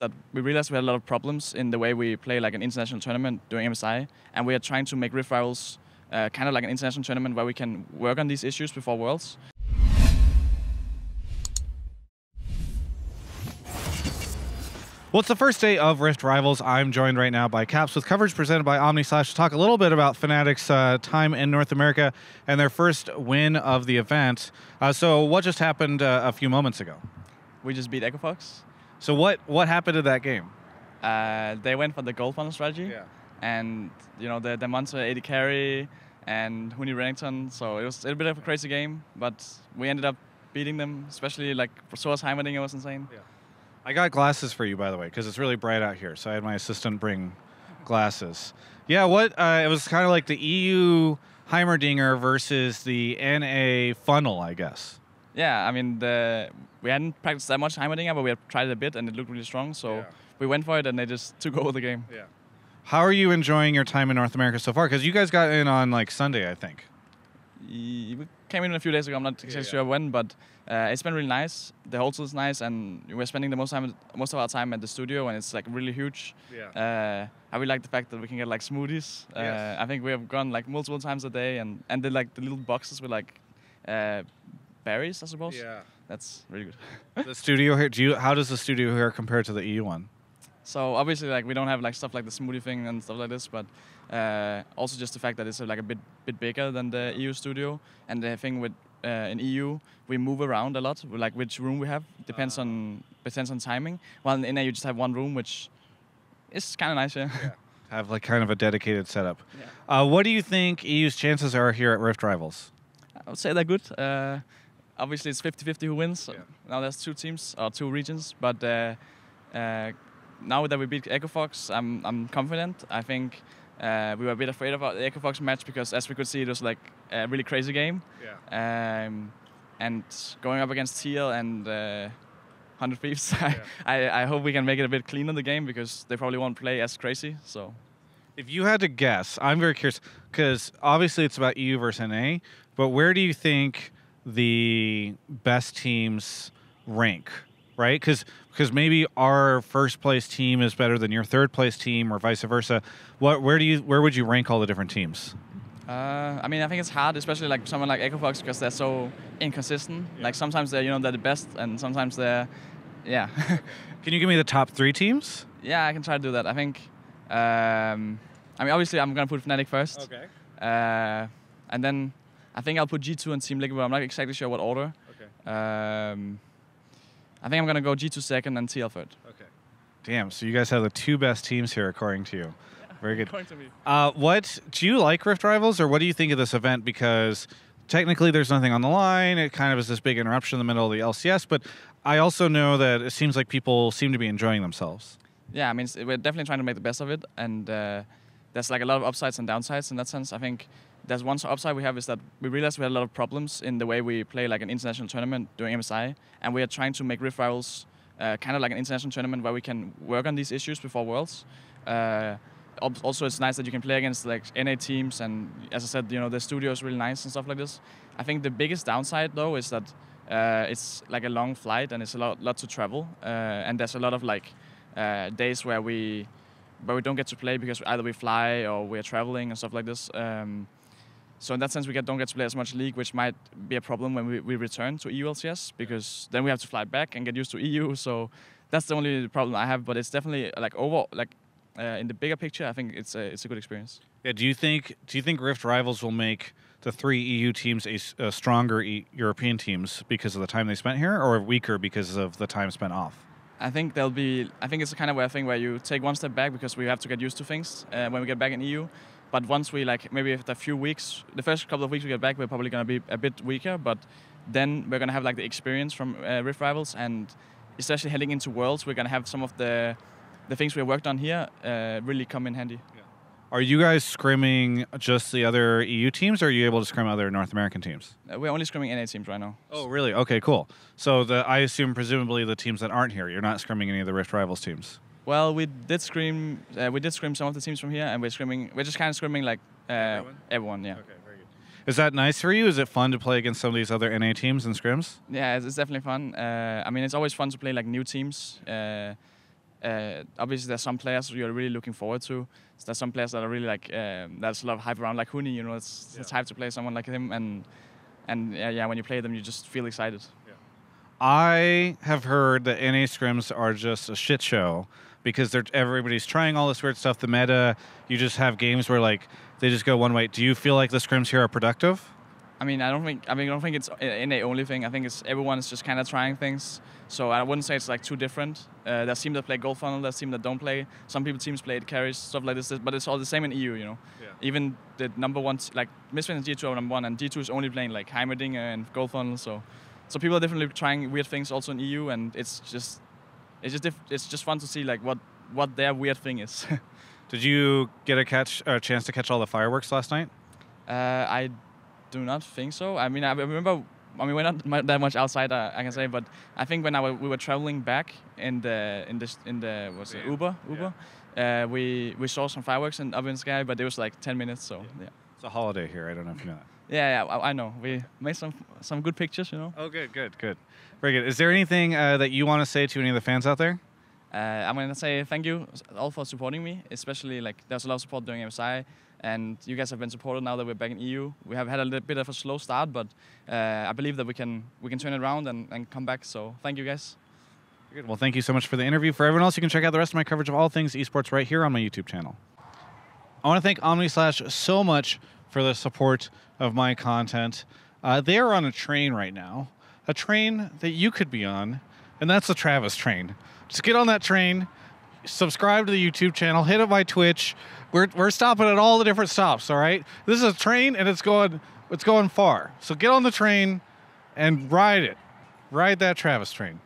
that we realized we had a lot of problems in the way we play like an international tournament during MSI, and we are trying to make Rift Rivals kind of like an international tournament where we can work on these issues before Worlds. Well, it's the first day of Rift Rivals. I'm joined right now by Caps with coverage presented by OmniSlash to talk a little bit about Fnatic's time in North America and their first win of the event. So what just happened a few moments ago? We just beat EchoFox. So what happened in that game? They went for the gold funnel strategy, and you know the Monster AD carry and Huni Renekton. So it was a bit of a crazy game, but we ended up beating them. Especially like for Soa's Heimerdinger was insane. Yeah. I got glasses for you, by the way, because it's really bright out here. So I had my assistant bring glasses. Yeah, it was kind of like the EU Heimerdinger versus the NA funnel, I guess. Yeah, I mean, we hadn't practiced that much Heimerdinger, but we had tried it a bit, and it looked really strong. So we went for it, and they just took over the game. Yeah. How are you enjoying your time in North America so far? Because you guys got in on like Sunday, I think. We came in a few days ago. I'm not exactly sure when, but it's been really nice. The hotel is nice, and we're spending the most of our time at the studio, and it's like really huge. Yeah. I really like the fact that we can get like smoothies. Yes. I think we have gone like multiple times a day, and the little boxes with like berries, I suppose. Yeah. That's really good. The studio here. How does the studio here compare to the EU one? So obviously, like we don't have like stuff like the smoothie thing and stuff like this, but also just the fact that it's like a bit bigger than the EU studio. And the thing with in EU, we move around a lot. Like which room we have depends on timing. While in NA you just have one room, which is kind of nice. Yeah. Have like kind of a dedicated setup. Yeah. What do you think EU's chances are here at Rift Rivals? I would say they're good. Obviously, it's 50-50 who wins. Yeah. Now there's two teams or two regions, but now that we beat EchoFox, I'm confident. I think we were a bit afraid about the EchoFox match because, as we could see, it was like a really crazy game. Yeah. And going up against TL and 100 Thieves, I hope we can make it a bit cleaner the game because they probably won't play as crazy. So, if you had to guess, I'm very curious because obviously it's about EU versus NA, but where do you think the best teams rank? Right, because maybe our first place team is better than your third place team, or vice versa. Where would you rank all the different teams? I mean, I think it's hard, especially like someone like EchoFox, because they're so inconsistent. Yeah. Like sometimes they're the best, and sometimes they're, yeah. Can you give me the top 3 teams? Yeah, I can try to do that. I think. I mean, obviously, I'm gonna put Fnatic first. Okay. And then I think I'll put G2 and Team Liquid, but I'm not exactly sure what order. Okay. I think I'm going to go G2 second and TL third. Okay. Damn, so you guys have the 2 best teams here, according to you. Yeah. Very good. According to me. What do you like Rift Rivals, or what do you think of this event? Because technically there's nothing on the line. It kind of is this big interruption in the middle of the LCS, but I also know that it seems like people seem to be enjoying themselves. Yeah, I mean, we're definitely trying to make the best of it, and there's like a lot of upsides and downsides in that sense. I think there's one upside we have is that we realized we had a lot of problems in the way we play like an international tournament during MSI, and we are trying to make Rift Rivals kind of like an international tournament where we can work on these issues before Worlds. Also, it's nice that you can play against like NA teams, and as I said, the studio is really nice and stuff like this. I think the biggest downside though is that it's like a long flight and it's a lot to travel, and there's a lot of like days where we don't get to play because either we fly or we're traveling and stuff like this. So in that sense, we don't get to play as much League, which might be a problem when we return to EU LCS, because then we have to fly back and get used to EU. So that's the only problem I have. But it's definitely like overall, like in the bigger picture, I think it's a good experience. Yeah. Do you think Rift Rivals will make the 3 EU teams a stronger European teams because of the time they spent here, or weaker because of the time spent off? I think it's a kind of a thing where you take one step back because we have to get used to things when we get back in EU. But once we maybe after a few weeks, the first couple of weeks we get back, we're probably going to be a bit weaker. But then we're going to have like the experience from Rift Rivals, and especially heading into Worlds, we're going to have some of the things we have worked on here really come in handy. Yeah. Are you guys scrimming just the other EU teams, or are you able to scrim other North American teams? We're only scrimming NA teams right now. Oh, really? Okay, cool. So I assume presumably the teams that aren't here, you're not scrimming any of the Rift Rivals teams. Well, we did scrim some of the teams from here, and we're just kind of scrimming like everyone. Yeah. Okay, very good. Is that nice for you? Is it fun to play against some of these other NA teams and scrims? Yeah, it's definitely fun. I mean, it's always fun to play like new teams. obviously there's some players you're really looking forward to. So there's some players that are really like there's a lot of hype around, like Huni. You know, it's hype to play someone like him, and yeah, when you play them, you just feel excited. I have heard that NA scrims are just a shit show because everybody's trying all this weird stuff. The meta, you just have games where like they just go one way. Do you feel like the scrims here are productive? I don't think it's NA only thing. I think it's everyone's just kind of trying things. So I wouldn't say it's like too different. There's teams that play gold funnel, there's teams that don't play. Some teams play carries, stuff like this. But it's all the same in EU, you know. Yeah. Even the number one, like Misfit and G2 are number one, and G2 is only playing like Heimerdinger and gold funnel. So people are definitely trying weird things also in EU, and it's just fun to see like what their weird thing is. Did you get a chance to catch all the fireworks last night? I do not think so. I remember. We're not that much outside, I can say, but I think when we were traveling back in the Uber, we saw some fireworks up in the sky, but it was like 10 minutes. So yeah. It's a holiday here. I don't know if you know that. Yeah, I know. We made some good pictures, you know. Oh, good. Very good. Is there anything that you want to say to any of the fans out there? I'm going to say thank you all for supporting me, especially like there's a lot of support during MSI, and you guys have been supported now that we're back in EU. We have had a little bit of a slow start, but I believe that we can turn it around and come back. So thank you guys. Good. Well, thank you so much for the interview. For everyone else, you can check out the rest of my coverage of all things esports right here on my YouTube channel. I want to thank OmniSlash so much for the support of my content. They are on a train right now, a train that you could be on, and that's the Travis train. Just get on that train, subscribe to the YouTube channel, hit up my Twitch. We're stopping at all the different stops, all right? This is a train, and it's going far. So get on the train and ride it. Ride that Travis train.